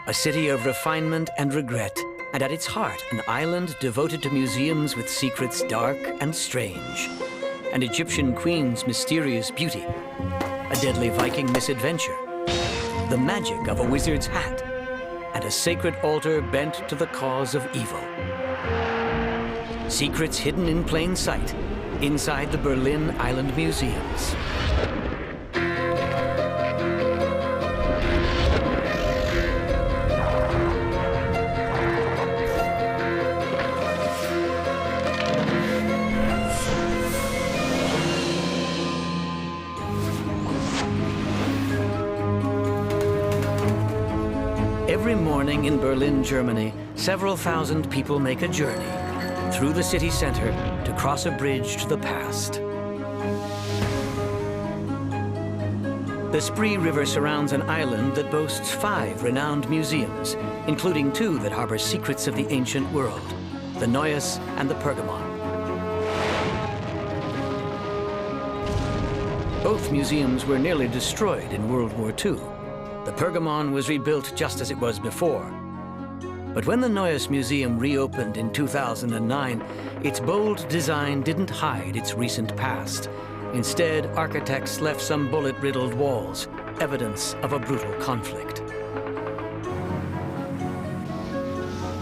a city of refinement and regret, and at its heart, an island devoted to museums with secrets dark and strange. An Egyptian queen's mysterious beauty, a deadly Viking misadventure, the magic of a wizard's hat, and a sacred altar bent to the cause of evil. Secrets hidden in plain sight inside the Berlin Island Museums. Every morning in Berlin, Germany, several thousand people make a journey through the city center to cross a bridge to the past. The Spree River surrounds an island that boasts 5 renowned museums, including 2 that harbor secrets of the ancient world, the Neues and the Pergamon. Both museums were nearly destroyed in World War II. The Pergamon was rebuilt just as it was before. But when the Neues Museum reopened in 2009, its bold design didn't hide its recent past. Instead, architects left some bullet-riddled walls, evidence of a brutal conflict.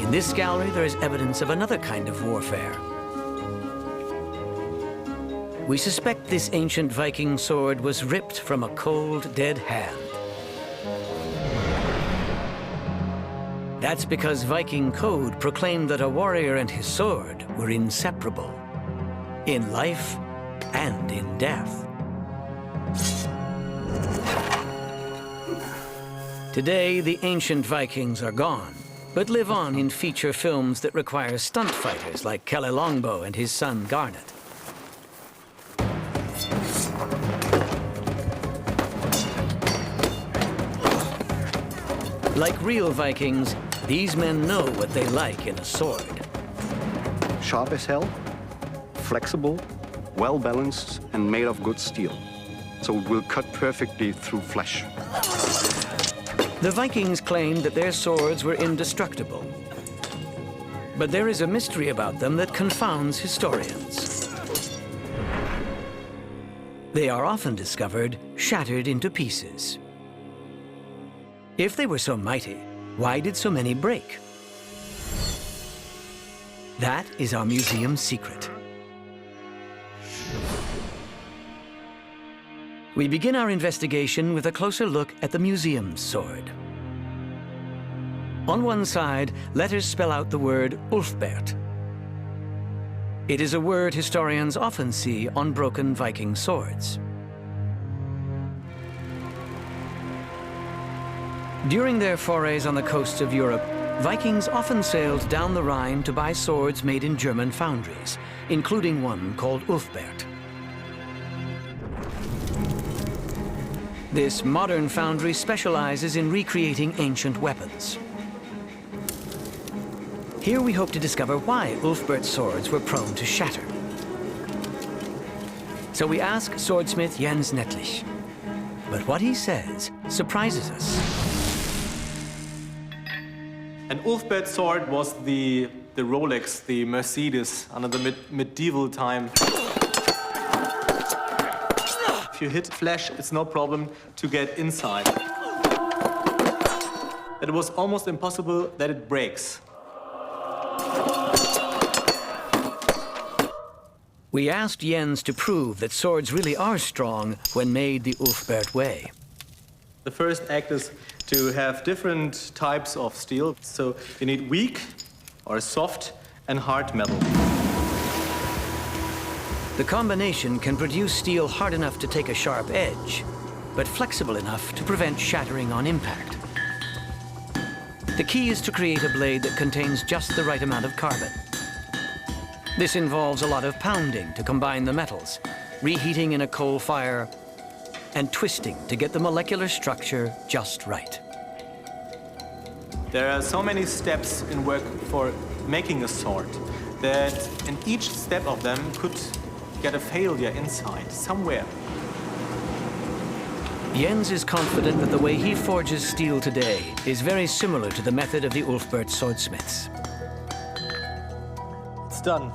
In this gallery, there is evidence of another kind of warfare. We suspect this ancient Viking sword was ripped from a cold, dead hand. That's because Viking code proclaimed that a warrior and his sword were inseparable, in life and in death. Today, the ancient Vikings are gone, but live on in feature films that require stunt fighters like Kelly Longbow and his son Garnet. Like real Vikings, these men know what they like in a sword. Sharp as hell, flexible, well-balanced, and made of good steel. So it will cut perfectly through flesh. The Vikings claimed that their swords were indestructible. But there is a mystery about them that confounds historians. They are often discovered shattered into pieces. If they were so mighty, why did so many break? That is our museum's secret. We begin our investigation with a closer look at the museum's sword. On one side, letters spell out the word Ulfbert. It is a word historians often see on broken Viking swords. During their forays on the coasts of Europe, Vikings often sailed down the Rhine to buy swords made in German foundries, including one called Ulfbert. This modern foundry specializes in recreating ancient weapons. Here we hope to discover why Ulfbert swords were prone to shatter. So we ask swordsmith Jens Nettlich. But what he says surprises us. An Ulfbert sword was the Rolex, the Mercedes under the medieval time. If you hit flesh, it's no problem to get inside. It was almost impossible that it breaks. We asked Jens to prove that swords really are strong when made the Ulfbert way. The first act is to have different types of steel. So you need weak or soft and hard metal. The combination can produce steel hard enough to take a sharp edge, but flexible enough to prevent shattering on impact. The key is to create a blade that contains just the right amount of carbon. This involves a lot of pounding to combine the metals, reheating in a coal fire, and twisting to get the molecular structure just right. There are so many steps in work for making a sword that in each step of them could get a failure inside, somewhere. Jens is confident that the way he forges steel today is very similar to the method of the Ulfbert swordsmiths. It's done.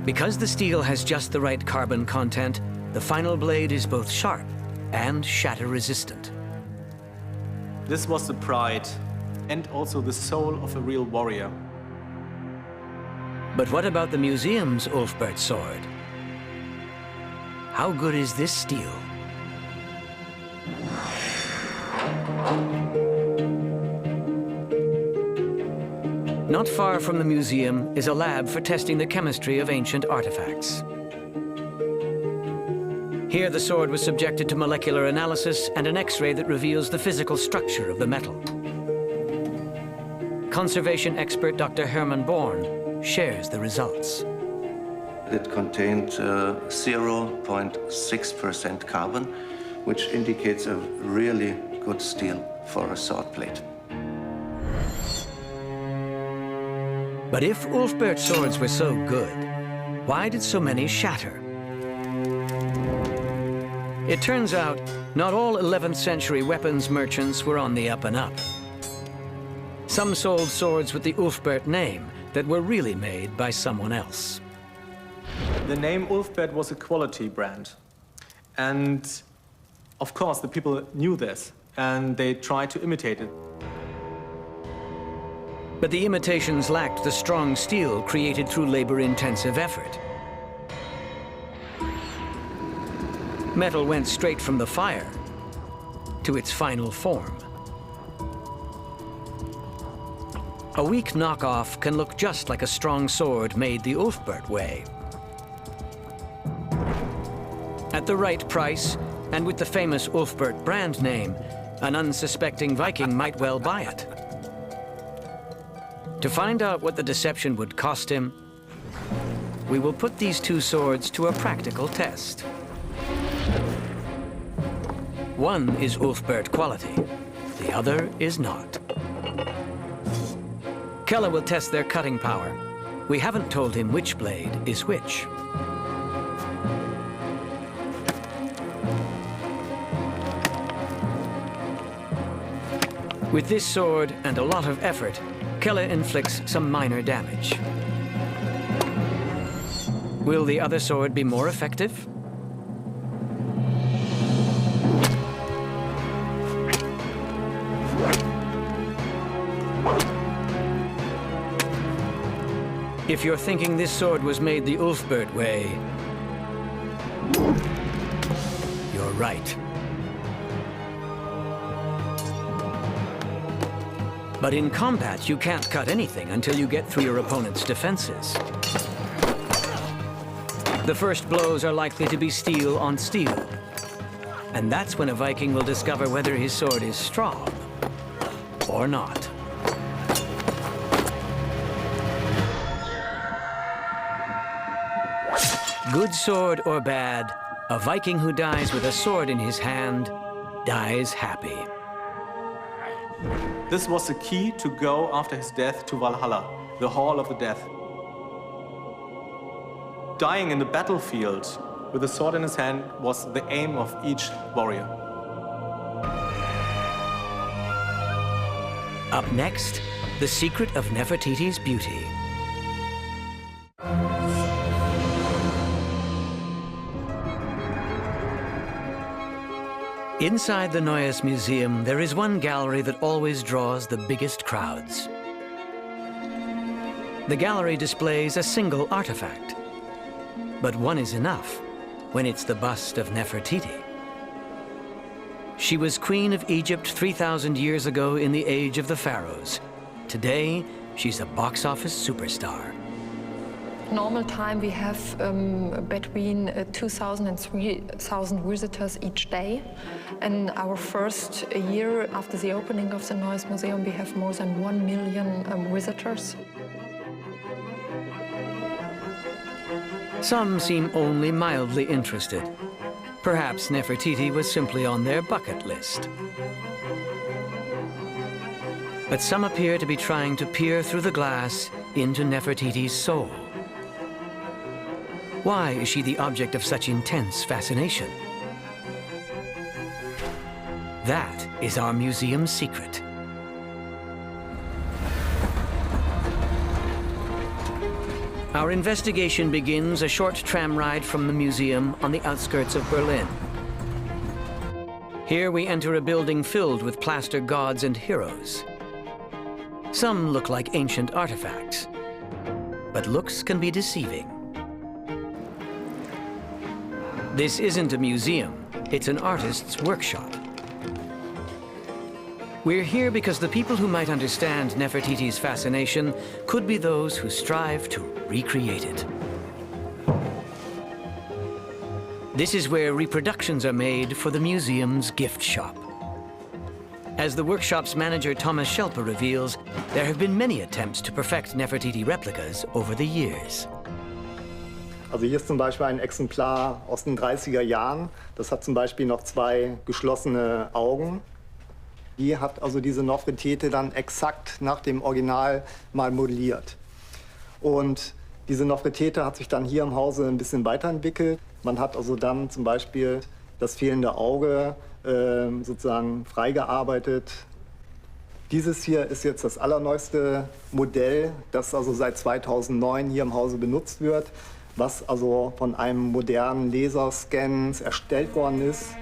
Because the steel has just the right carbon content, the final blade is both sharp and shatter-resistant. This was the pride and also the soul of a real warrior. But what about the museum's Ulfbert sword? How good is this steel? Not far from the museum is a lab for testing the chemistry of ancient artifacts. Here the sword was subjected to molecular analysis and an X-ray that reveals the physical structure of the metal. Conservation expert Dr. Hermann Born shares the results. It contained 0.6% carbon, which indicates a really good steel for a sword blade. But if Ulfbert swords were so good, why did so many shatter? It turns out, not all 11th century weapons merchants were on the up and up. Some sold swords with the Ulfbert name that were really made by someone else. The name Ulfbert was a quality brand. And of course, the people knew this, and they tried to imitate it. But the imitations lacked the strong steel created through labor-intensive effort. Metal went straight from the fire to its final form. A weak knockoff can look just like a strong sword made the Ulfbert way. At the right price, and with the famous Ulfbert brand name, an unsuspecting Viking might well buy it. To find out what the deception would cost him, we will put these two swords to a practical test. One is Ulfbert quality, the other is not. Kelle will test their cutting power. We haven't told him which blade is which. With this sword and a lot of effort, Kelle inflicts some minor damage. Will the other sword be more effective? If you're thinking this sword was made the Ulfbert way, you're right. But in combat, you can't cut anything until you get through your opponent's defenses. The first blows are likely to be steel on steel. And that's when a Viking will discover whether his sword is strong or not. Good sword or bad, a Viking who dies with a sword in his hand dies happy. This was the key to go after his death to Valhalla, the Hall of the Death. Dying in the battlefield with a sword in his hand was the aim of each warrior. Up next, the secret of Nefertiti's beauty. Inside the Neues Museum, there is one gallery that always draws the biggest crowds. The gallery displays a single artifact, but one is enough when it's the bust of Nefertiti. She was Queen of Egypt 3,000 years ago in the age of the pharaohs. Today, she's a box office superstar. Normal time we have between 2,000 and 3,000 visitors each day. In our first year after the opening of the Neues Museum, we have more than 1 million visitors. Some seem only mildly interested. Perhaps Nefertiti was simply on their bucket list. But some appear to be trying to peer through the glass into Nefertiti's soul. Why is she the object of such intense fascination? That is our museum's secret. Our investigation begins a short tram ride from the museum on the outskirts of Berlin. Here we enter a building filled with plaster gods and heroes. Some look like ancient artifacts, but looks can be deceiving. This isn't a museum, it's an artist's workshop. We're here because the people who might understand Nefertiti's fascination could be those who strive to recreate it. This is where reproductions are made for the museum's gift shop. As the workshop's manager Thomas Schelper reveals, there have been many attempts to perfect Nefertiti replicas over the years. Also hier ist zum Beispiel ein Exemplar aus den 30er Jahren. Das hat zum Beispiel noch 2 geschlossene Augen. Die hat also diese Nofretete dann exakt nach dem Original mal modelliert. Und diese Nofretete hat sich dann hier im Hause ein bisschen weiterentwickelt. Man hat also dann zum Beispiel das fehlende Auge sozusagen freigearbeitet. Dieses hier ist jetzt das allerneueste Modell, das also seit 2009 hier im Hause benutzt wird, was also von einem modernen Laserscan erstellt worden ist.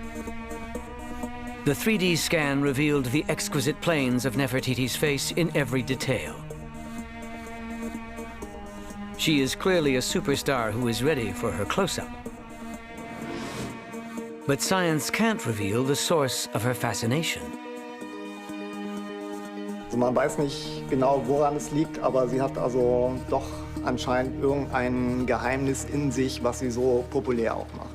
The 3D scan revealed the exquisite planes of Nefertiti's face in every detail. She is clearly a superstar who is ready for her close-up. But science can't reveal the source of her fascination. Also man weiß nicht genau, woran es liegt, aber sie hat also doch anscheinend irgendein Geheimnis in sich, was sie so populär auch macht.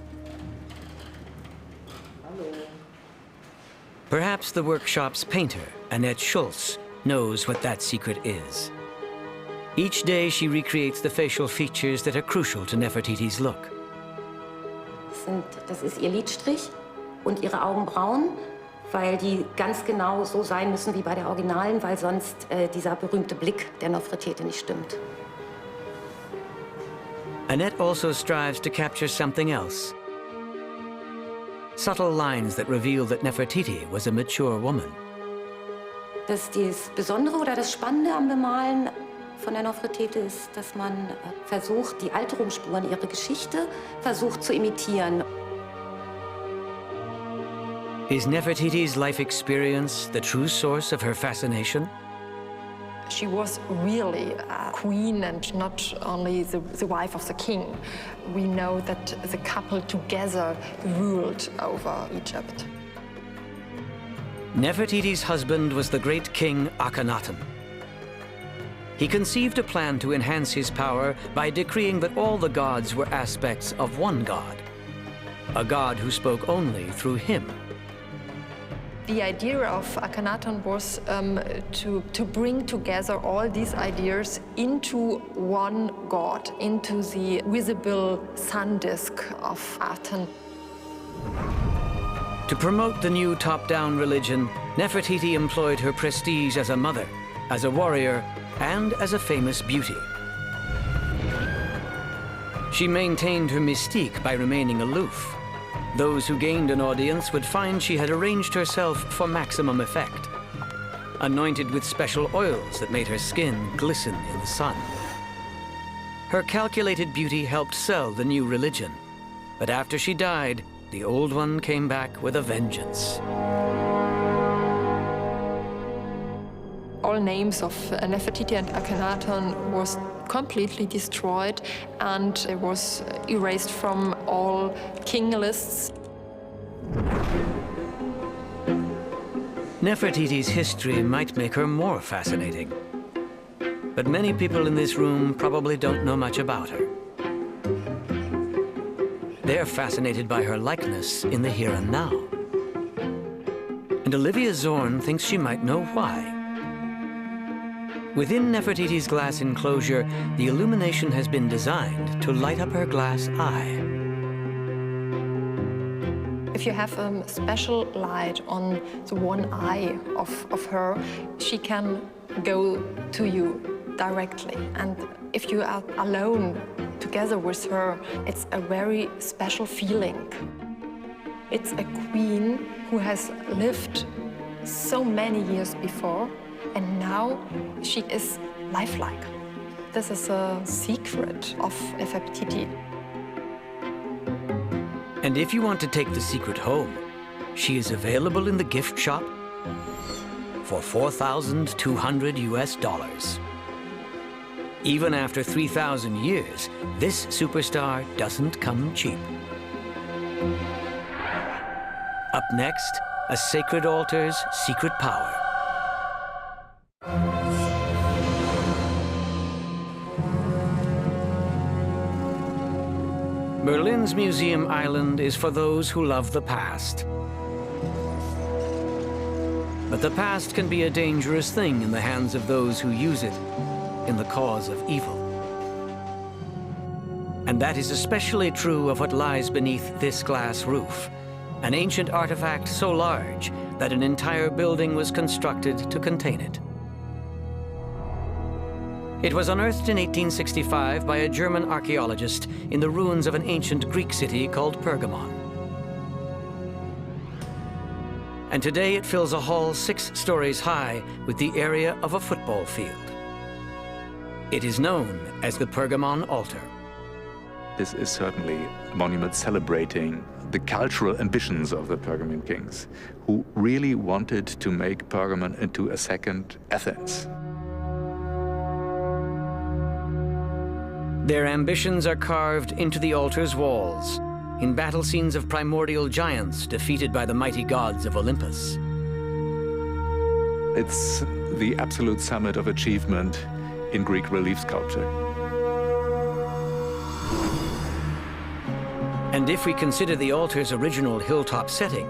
Perhaps the workshop's painter, Annette Schulz, knows what that secret is. Each day she recreates the facial features that are crucial to Nefertiti's look. Das ist ihr Lidstrich und ihre Augenbrauen, weil die ganz genau so sein müssen wie bei der Originalen, weil sonst dieser berühmte Blick der Nofretete nicht stimmt. Annette also strives to capture something else. Subtle lines that reveal that Nefertiti was a mature woman. Das Besondere oder das Spannende am Bemalen von der Nofretete ist, dass man versucht, die Alterungsspuren, ihre Geschichte versucht zu imitieren. Is Nefertiti's life experience the true source of her fascination? She was really a queen and not only the wife of the king. We know that the couple together ruled over Egypt. Nefertiti's husband was the great king Akhenaten. He conceived a plan to enhance his power by decreeing that all the gods were aspects of one god, a god who spoke only through him. The idea of Akhenaten was to bring together all these ideas into one god, into the visible sun disk of Aten. To promote the new top-down religion, Nefertiti employed her prestige as a mother, as a warrior, and as a famous beauty. She maintained her mystique by remaining aloof. Those who gained an audience would find she had arranged herself for maximum effect, anointed with special oils that made her skin glisten in the sun. Her calculated beauty helped sell the new religion, but after she died, the old one came back with a vengeance. All names of Nefertiti and Akhenaten was completely destroyed and it was erased from all king lists. Nefertiti's history might make her more fascinating, but many people in this room probably don't know much about her. They're fascinated by her likeness in the here and now. And Olivia Zorn thinks she might know why. Within Nefertiti's glass enclosure, the illumination has been designed to light up her glass eye. If you have a special light on the one eye of her, she can go to you directly. And if you are alone together with her, it's a very special feeling. It's a queen who has lived so many years before, and now she is lifelike. This is a secret of Nefertiti. And if you want to take the secret home, she is available in the gift shop for $4,200 US. Even after 3,000 years, this superstar doesn't come cheap. Up next, a sacred altar's secret power. Berlin's Museum Island is for those who love the past. But the past can be a dangerous thing in the hands of those who use it in the cause of evil. And that is especially true of what lies beneath this glass roof, an ancient artifact so large that an entire building was constructed to contain it. It was unearthed in 1865 by a German archaeologist in the ruins of an ancient Greek city called Pergamon. And today it fills a hall 6 stories high with the area of a football field. It is known as the Pergamon altar. This is certainly a monument celebrating the cultural ambitions of the Pergamon kings, who really wanted to make Pergamon into a second Athens. Their ambitions are carved into the altar's walls, in battle scenes of primordial giants defeated by the mighty gods of Olympus. It's the absolute summit of achievement in Greek relief sculpture. And if we consider the altar's original hilltop setting,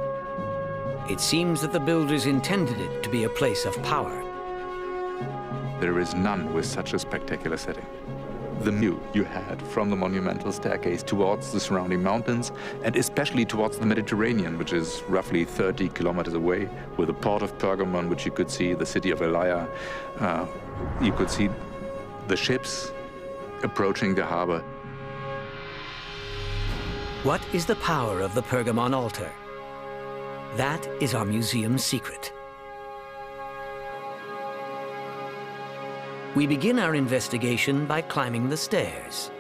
it seems that the builders intended it to be a place of power. There is none with such a spectacular setting. The view you had from the monumental staircase towards the surrounding mountains, and especially towards the Mediterranean, which is roughly 30 kilometers away, with the port of Pergamon, which you could see, the city of Elaia. You could see the ships approaching the harbor. What is the power of the Pergamon altar? That is our museum's secret. We begin our investigation by climbing the stairs.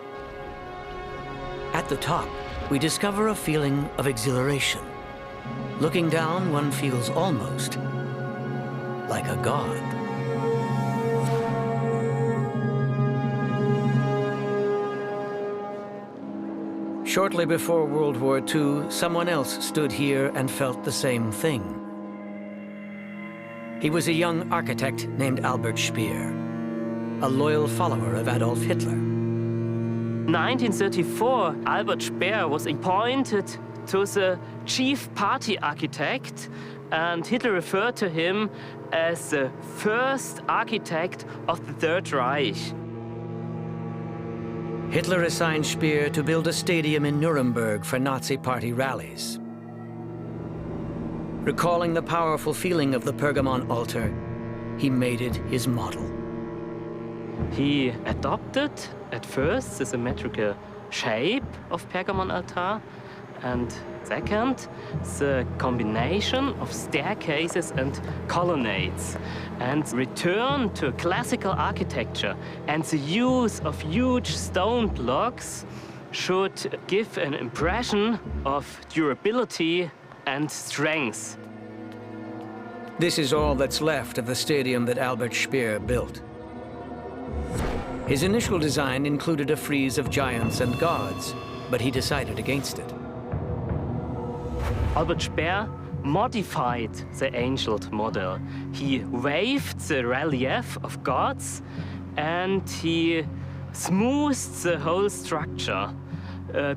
At the top, we discover a feeling of exhilaration. Looking down, one feels almost like a god. Shortly before World War II, someone else stood here and felt the same thing. He was a young architect named Albert Speer, a loyal follower of Adolf Hitler. 1934, Albert Speer was appointed to the chief party architect, and Hitler referred to him as the first architect of the Third Reich. Hitler assigned Speer to build a stadium in Nuremberg for Nazi party rallies. Recalling the powerful feeling of the Pergamon altar, he made it his model. He adopted at first the symmetrical shape of Pergamon altar, and second, the combination of staircases and colonnades, and returned to classical architecture. And the use of huge stone blocks should give an impression of durability and strength. This is all that's left of the stadium that Albert Speer built. His initial design included a frieze of giants and gods, but he decided against it. Albert Speer modified the ancient model. He waived the relief of gods, and he smoothed the whole structure.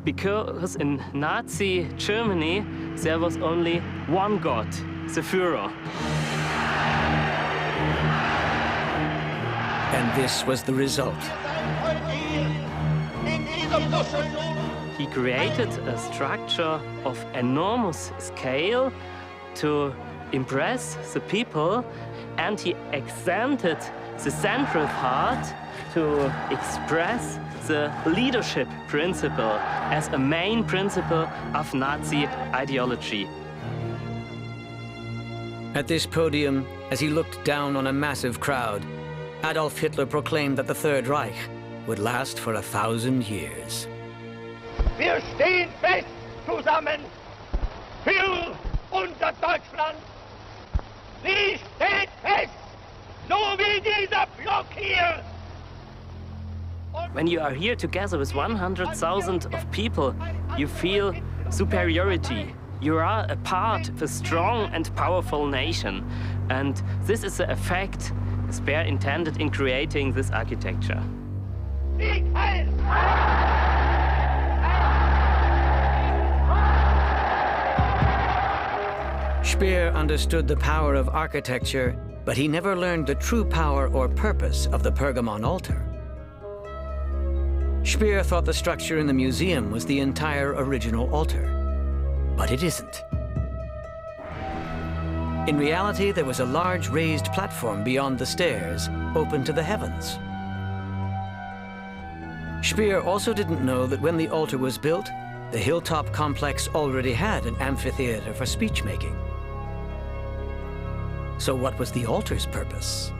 Because in Nazi Germany, there was only one god, the Führer. And this was the result. He created a structure of enormous scale to impress the people, and he extended the central part to express the leadership principle as a main principle of Nazi ideology. At this podium, as he looked down on a massive crowd, Adolf Hitler proclaimed that the Third Reich would last for 1,000 years. Wir stehen fest zusammen für unser Deutschland. Sie steht fest, so wie dieser Block hier. When you are here together with 100,000 of people, you feel superiority. You are a part of a strong and powerful nation. And this is the effect Speer intended in creating this architecture. Speer understood the power of architecture, but he never learned the true power or purpose of the Pergamon altar. Speer thought the structure in the museum was the entire original altar, but it isn't. In reality, there was a large raised platform beyond the stairs, open to the heavens. Speer also didn't know that when the altar was built, the hilltop complex already had an amphitheater for speech-making. So what was the altar's purpose?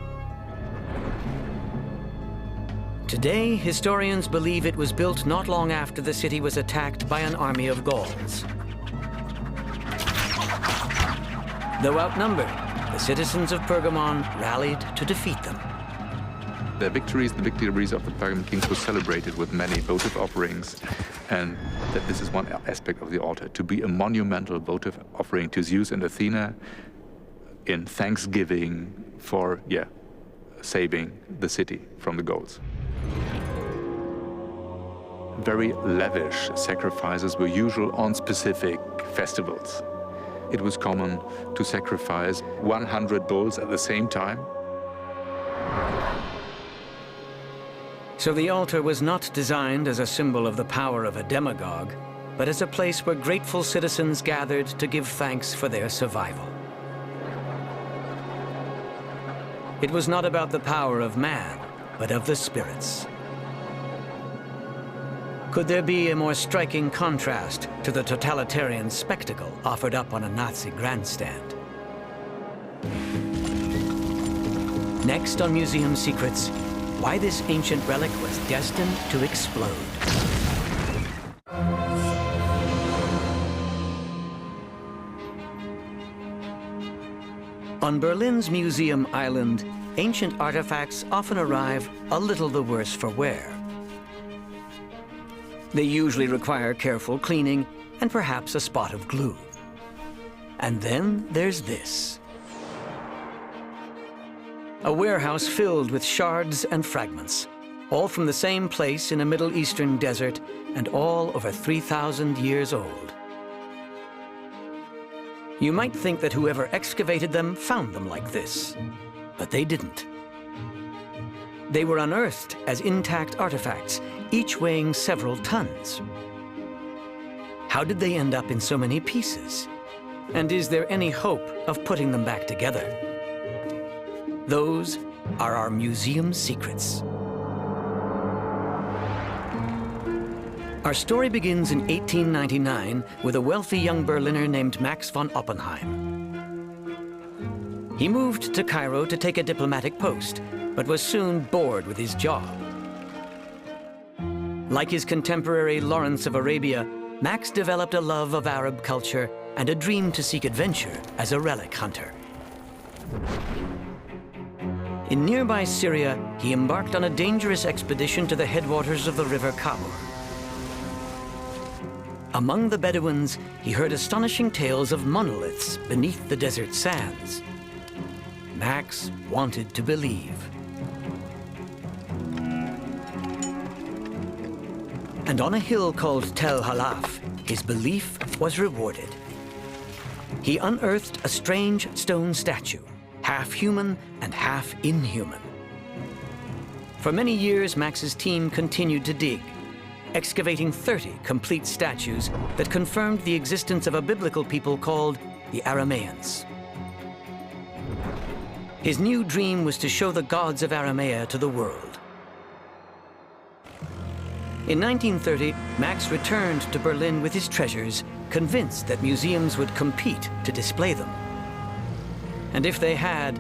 Today, historians believe it was built not long after the city was attacked by an army of Gauls. Though outnumbered, the citizens of Pergamon rallied to defeat them. The victories of the Pergamon kings were celebrated with many votive offerings, and that this is one aspect of the altar, to be a monumental votive offering to Zeus and Athena in thanksgiving for, saving the city from the Gauls. Very lavish sacrifices were usual on specific festivals. It was common to sacrifice 100 bulls at the same time. So the altar was not designed as a symbol of the power of a demagogue, but as a place where grateful citizens gathered to give thanks for their survival. It was not about the power of man, but of the spirits. Could there be a more striking contrast to the totalitarian spectacle offered up on a Nazi grandstand? Next on Museum Secrets, why this ancient relic was destined to explode. On Berlin's Museum Island, ancient artifacts often arrive a little the worse for wear. They usually require careful cleaning and perhaps a spot of glue. And then there's this. A warehouse filled with shards and fragments, all from the same place in a Middle Eastern desert and all over 3,000 years old. You might think that whoever excavated them found them like this, but they didn't. They were unearthed as intact artifacts, each weighing several tons. How did they end up in so many pieces? And is there any hope of putting them back together? Those are our museum secrets. Our story begins in 1899 with a wealthy young Berliner named Max von Oppenheim. He moved to Cairo to take a diplomatic post, but was soon bored with his job. Like his contemporary Lawrence of Arabia, Max developed a love of Arab culture and a dream to seek adventure as a relic hunter. In nearby Syria, he embarked on a dangerous expedition to the headwaters of the river Kabul. Among the Bedouins, he heard astonishing tales of monoliths beneath the desert sands. Max wanted to believe. And on a hill called Tel Halaf, his belief was rewarded. He unearthed a strange stone statue, half human and half inhuman. For many years, Max's team continued to dig, excavating 30 complete statues that confirmed the existence of a biblical people called the Arameans. His new dream was to show the gods of Aramea to the world. In 1930, Max returned to Berlin with his treasures, convinced that museums would compete to display them. And if they had,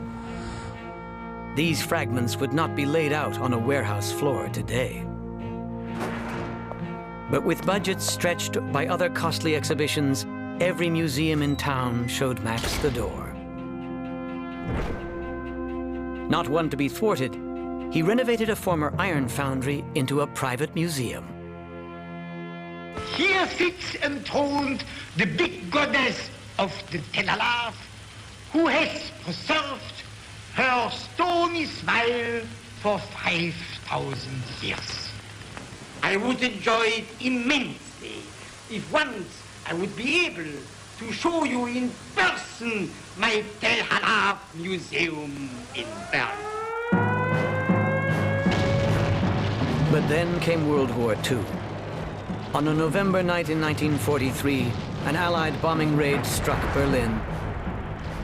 these fragments would not be laid out on a warehouse floor today. But with budgets stretched by other costly exhibitions, every museum in town showed Max the door. Not one to be thwarted, he renovated a former iron foundry into a private museum. Here sits enthroned the big goddess of the Tel Halaf, who has preserved her stony smile for 5,000 years. I would enjoy it immensely if once I would be able to show you in person my Tel Halaf museum in Bern. But then came World War II. On a November night in 1943, an Allied bombing raid struck Berlin,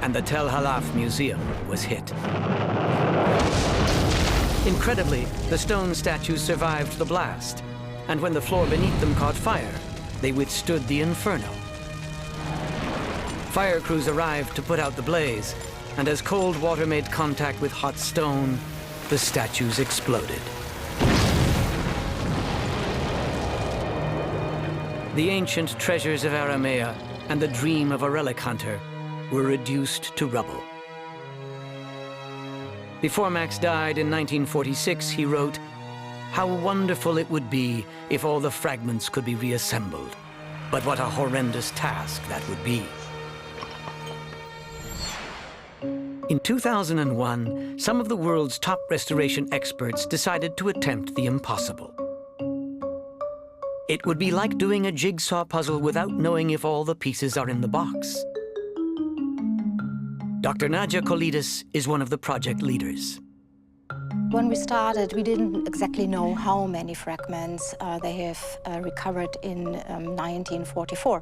and the Tel Halaf Museum was hit. Incredibly, the stone statues survived the blast, and when the floor beneath them caught fire, they withstood the inferno. Fire crews arrived to put out the blaze, and as cold water made contact with hot stone, the statues exploded. The ancient treasures of Aramea and the dream of a relic hunter were reduced to rubble. Before Max died in 1946, he wrote, "How wonderful it would be if all the fragments could be reassembled. But what a horrendous task that would be." In 2001, some of the world's top restoration experts decided to attempt the impossible. It would be like doing a jigsaw puzzle without knowing if all the pieces are in the box. Dr. Nadia Kolidis is one of the project leaders. When we started, we didn't exactly know how many fragments they have recovered in 1944.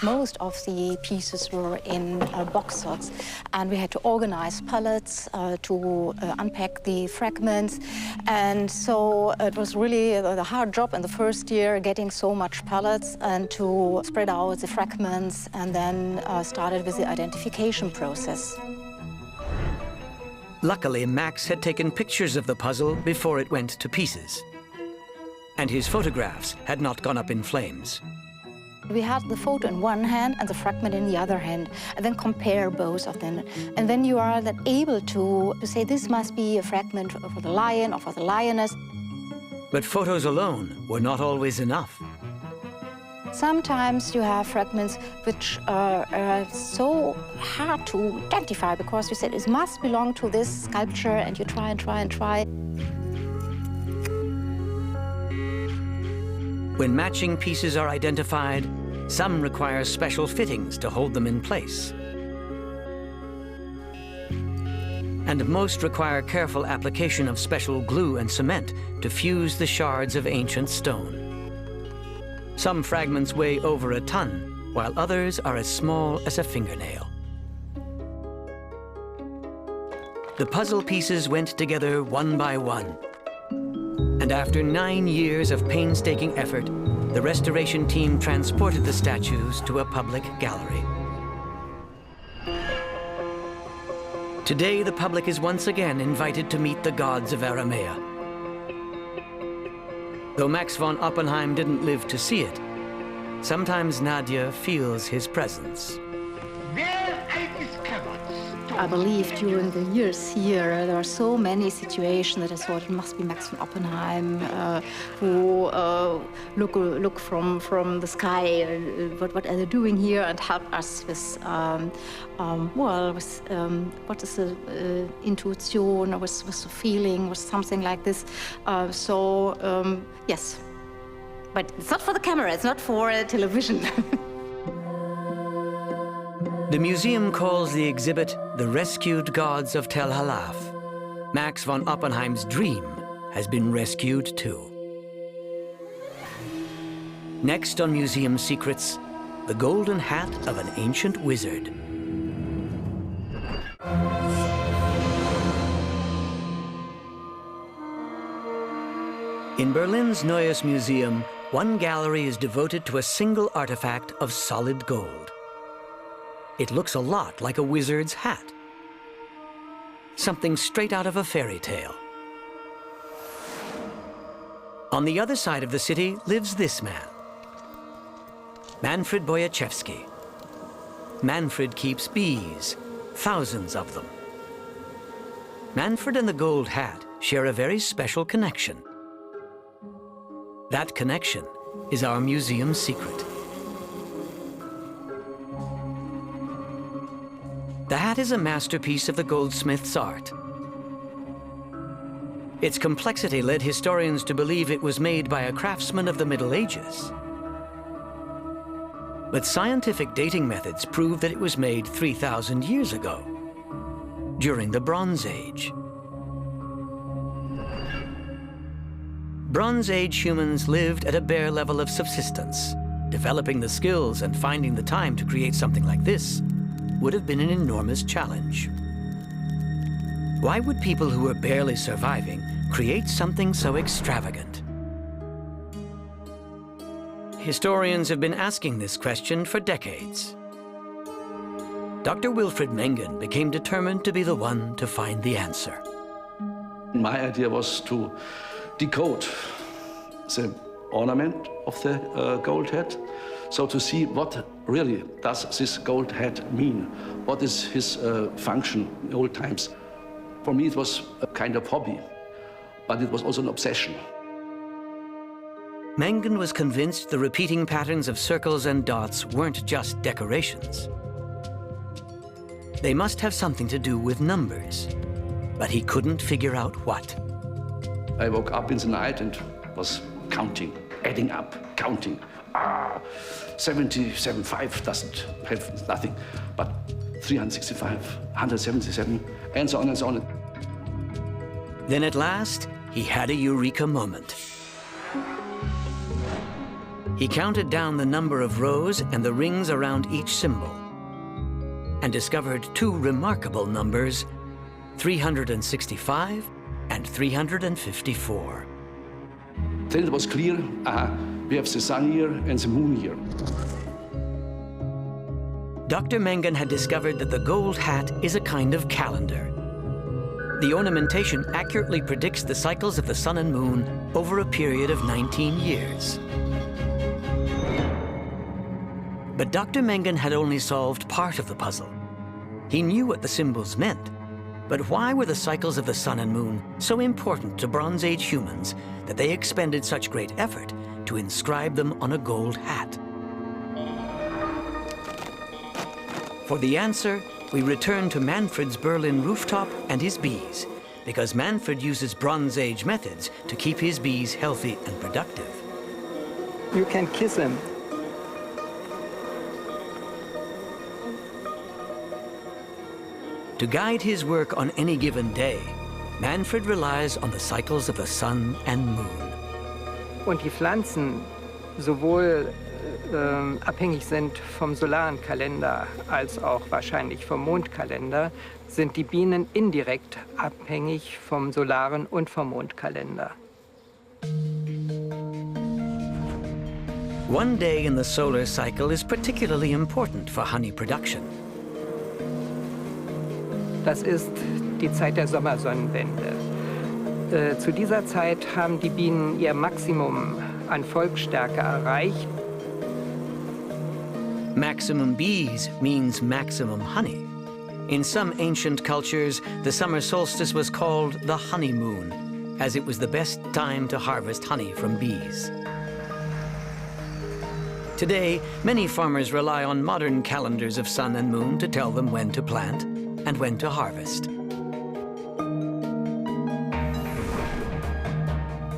Most of the pieces were in boxes, and we had to organize pallets to unpack the fragments. And so it was really the hard job in the first year, getting so much pallets and to spread out the fragments, and then started with the identification process. Luckily, Max had taken pictures of the puzzle before it went to pieces, and his photographs had not gone up in flames. We had the photo in one hand and the fragment in the other hand, and then compare both of them. And then you are then able to say this must be a fragment for the lion or for the lioness. But photos alone were not always enough. Sometimes you have fragments which are so hard to identify because you said it must belong to this sculpture, and you try and try and try. When matching pieces are identified, some require special fittings to hold them in place. And most require careful application of special glue and cement to fuse the shards of ancient stone. Some fragments weigh over a ton, while others are as small as a fingernail. The puzzle pieces went together one by one. And after 9 years of painstaking effort, the restoration team transported the statues to a public gallery. Today, the public is once again invited to meet the gods of Aramea. Though Max von Oppenheim didn't live to see it, sometimes Nadia feels his presence. I believe during the years here, there are so many situations that I thought it must be Max von Oppenheim who look from the sky, what are they doing here, and help us with, what is the intuition, with the feeling, with something like this. Yes. But it's not for the camera, it's not for television. The museum calls the exhibit The Rescued Gods of Tel Halaf. Max von Oppenheim's dream has been rescued too. Next on Museum Secrets, the golden hat of an ancient wizard. In Berlin's Neues Museum, one gallery is devoted to a single artifact of solid gold. It looks a lot like a wizard's hat. Something straight out of a fairy tale. On the other side of the city lives this man, Manfred Bojaczewski. Manfred keeps bees, thousands of them. Manfred and the gold hat share a very special connection. That connection is our museum's secret. The hat is a masterpiece of the goldsmith's art. Its complexity led historians to believe it was made by a craftsman of the Middle Ages. But scientific dating methods prove that it was made 3,000 years ago, during the Bronze Age. Bronze Age humans lived at a bare level of subsistence. Developing the skills and finding the time to create something like this would have been an enormous challenge. Why would people who were barely surviving create something so extravagant? Historians have been asking this question for decades. Dr. Wilfried Mengen became determined to be the one to find the answer. My idea was to decode the ornament of the gold hat, so to see what really does this gold hat mean, what is his function in old times. For me, it was a kind of hobby, but it was also an obsession. Mengen was convinced the repeating patterns of circles and dots weren't just decorations. They must have something to do with numbers, but he couldn't figure out what. I woke up in the night and was counting, adding up, counting. 77.5 doesn't have nothing, but 365, 177, and so on and so on. Then at last, he had a eureka moment. He counted down the number of rows and the rings around each symbol, and discovered two remarkable numbers, 365 and 354. Then it was clear, we have the sun here and the moon here. Dr. Mengen had discovered that the gold hat is a kind of calendar. The ornamentation accurately predicts the cycles of the sun and moon over a period of 19 years. But Dr. Mengen had only solved part of the puzzle. He knew what the symbols meant, but why were the cycles of the sun and moon so important to Bronze Age humans that they expended such great effort to inscribe them on a gold hat? For the answer, we return to Manfred's Berlin rooftop and his bees, because Manfred uses Bronze Age methods to keep his bees healthy and productive. You can kiss him. To guide his work on any given day, Manfred relies on the cycles of the sun and moon. Und die Pflanzen sowohl abhängig sind vom solaren Kalender als auch wahrscheinlich vom Mondkalender, sind die Bienen indirekt abhängig vom solaren und vom Mondkalender. One day in the solar cycle is particularly important for honey production. Das ist die Zeit der Sommersonnenwende. Zu dieser Zeit haben die Bienen ihr Maximum an Volksstärke erreicht. Maximum bees means maximum honey. In some ancient cultures, the summer solstice was called the honeymoon, as it was the best time to harvest honey from bees. Today, many farmers rely on modern calendars of sun and moon to tell them when to plant and when to harvest.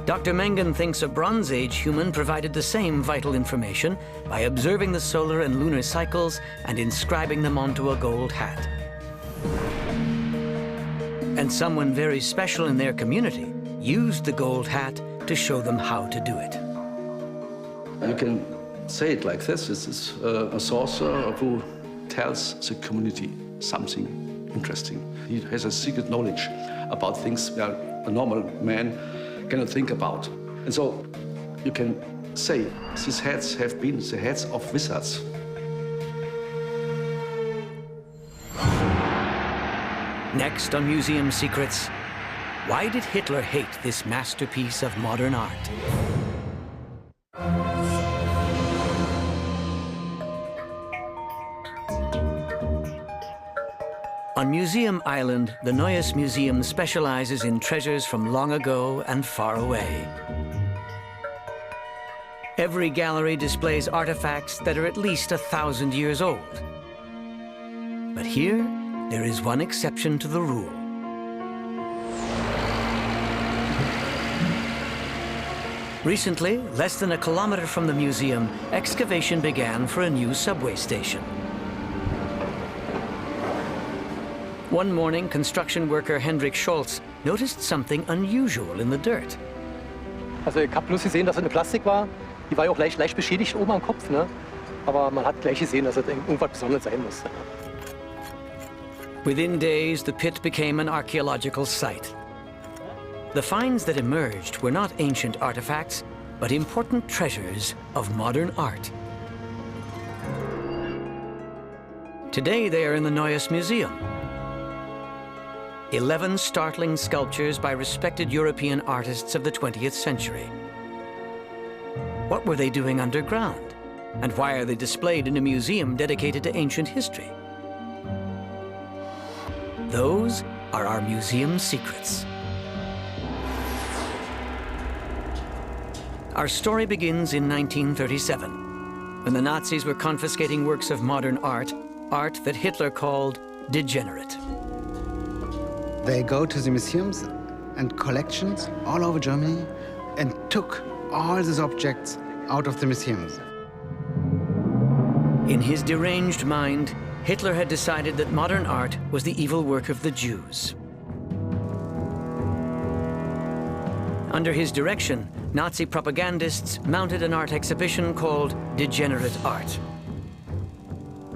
Dr. Mengen thinks a Bronze Age human provided the same vital information by observing the solar and lunar cycles and inscribing them onto a gold hat. And someone very special in their community used the gold hat to show them how to do it. You can say it like this. This is a sorcerer who tells the community something interesting. He has a secret knowledge about things that a normal man cannot think about. And so you can say these heads have been the heads of wizards. Next on Museum Secrets, why did Hitler hate this masterpiece of modern art? On Museum Island, the Neues Museum specializes in treasures from long ago and far away. Every gallery displays artifacts that are at least 1,000 years old. But here, there is one exception to the rule. Recently, less than a kilometer from the museum, excavation began for a new subway station. One morning, construction worker Hendrik Scholz noticed something unusual in the dirt. Also ich habe bloß gesehen, dass es eine Plastik war. Die war ja auch leicht beschädigt oben am Kopf, ne? Aber man hat gleich gesehen, dass es irgendwas Besonderes sein muss. Within days, the pit became an archaeological site. The finds that emerged were not ancient artifacts, but important treasures of modern art. Today, they are in the Neues Museum. 11 startling sculptures by respected European artists of the 20th century. What were they doing underground? And why are they displayed in a museum dedicated to ancient history? Those are our museum secrets. Our story begins in 1937, when the Nazis were confiscating works of modern art, art that Hitler called degenerate. They go to the museums and collections all over Germany and took all these objects out of the museums. In his deranged mind, Hitler had decided that modern art was the evil work of the Jews. Under his direction, Nazi propagandists mounted an art exhibition called Degenerate Art.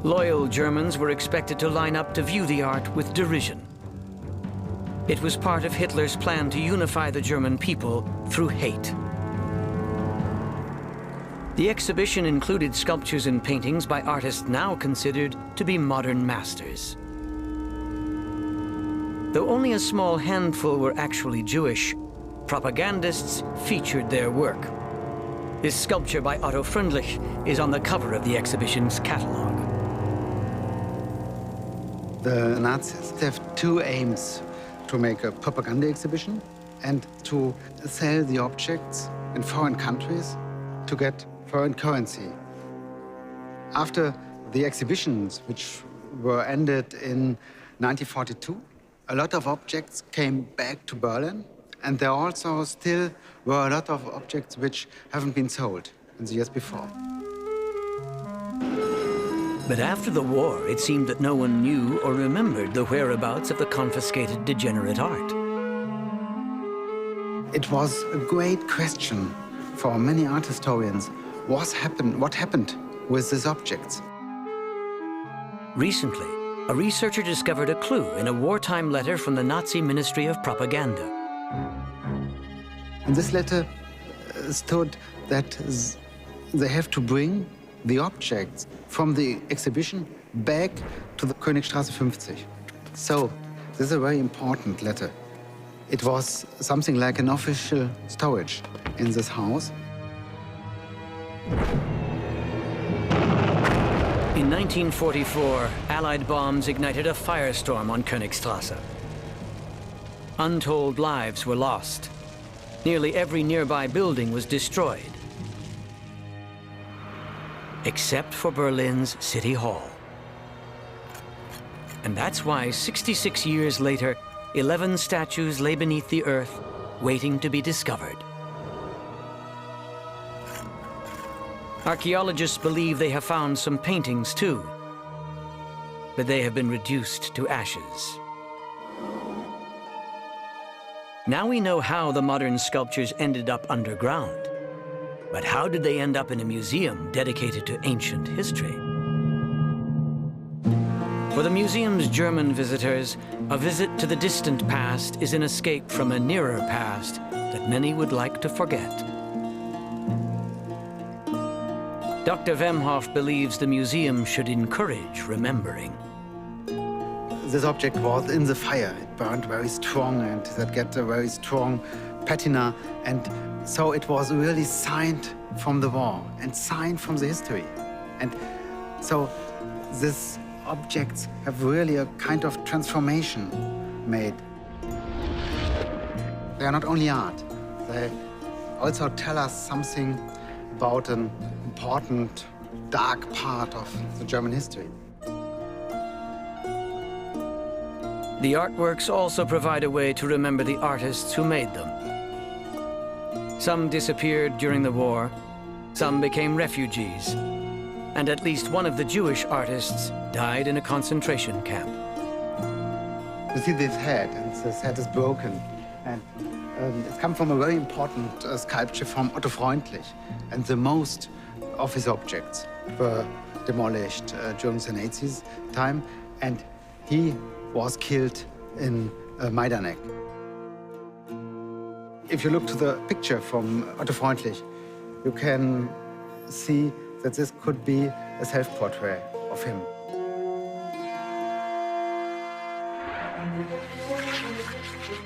Loyal Germans were expected to line up to view the art with derision. It was part of Hitler's plan to unify the German people through hate. The exhibition included sculptures and paintings by artists now considered to be modern masters. Though only a small handful were actually Jewish, propagandists featured their work. This sculpture by Otto Freundlich is on the cover of the exhibition's catalogue. The Nazis have two aims: to make a propaganda exhibition and to sell the objects in foreign countries to get foreign currency. After the exhibitions, which were ended in 1942, a lot of objects came back to Berlin, and there also still were a lot of objects which haven't been sold in the years before. But after the war, it seemed that no one knew or remembered the whereabouts of the confiscated degenerate art. It was a great question for many art historians. What happened with these objects? Recently, a researcher discovered a clue in a wartime letter from the Nazi Ministry of Propaganda. In this letter stood that they have to bring the objects from the exhibition back to the Königstraße 50. So, this is a very important letter. It was something like an official storage in this house. In 1944, Allied bombs ignited a firestorm on Königstraße. Untold lives were lost. Nearly every nearby building was destroyed, except for Berlin's City Hall. And that's why 66 years later, 11 statues lay beneath the earth, waiting to be discovered. Archaeologists believe they have found some paintings too, but they have been reduced to ashes. Now we know how the modern sculptures ended up underground. But how did they end up in a museum dedicated to ancient history? For the museum's German visitors, a visit to the distant past is an escape from a nearer past that that many would like to forget. Dr. Wemhoff believes the museum should encourage remembering. This object was in the fire. It burned very strong and that get a very strong patina. And so it was really signed from the war and signed from the history. And so these objects have really a kind of transformation made. They are not only art, they also tell us something about an important, dark part of the German history. The artworks also provide a way to remember the artists who made them. Some disappeared during the war, some became refugees, and at least one of the Jewish artists died in a concentration camp. You see this head, and this head is broken. And it comes from a very important sculpture from Otto Freundlich. And the most of his objects were demolished during the Nazis' time. And he was killed in Majdanek. If you look to the picture from Otto Freundlich, you can see that this could be a self-portrait of him.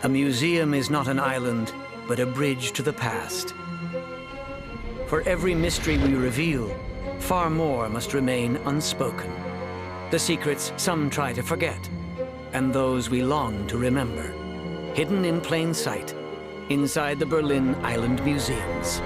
A museum is not an island, but a bridge to the past. For every mystery we reveal, far more must remain unspoken. The secrets some try to forget, and those we long to remember, hidden in plain sight inside the Berlin Island Museums.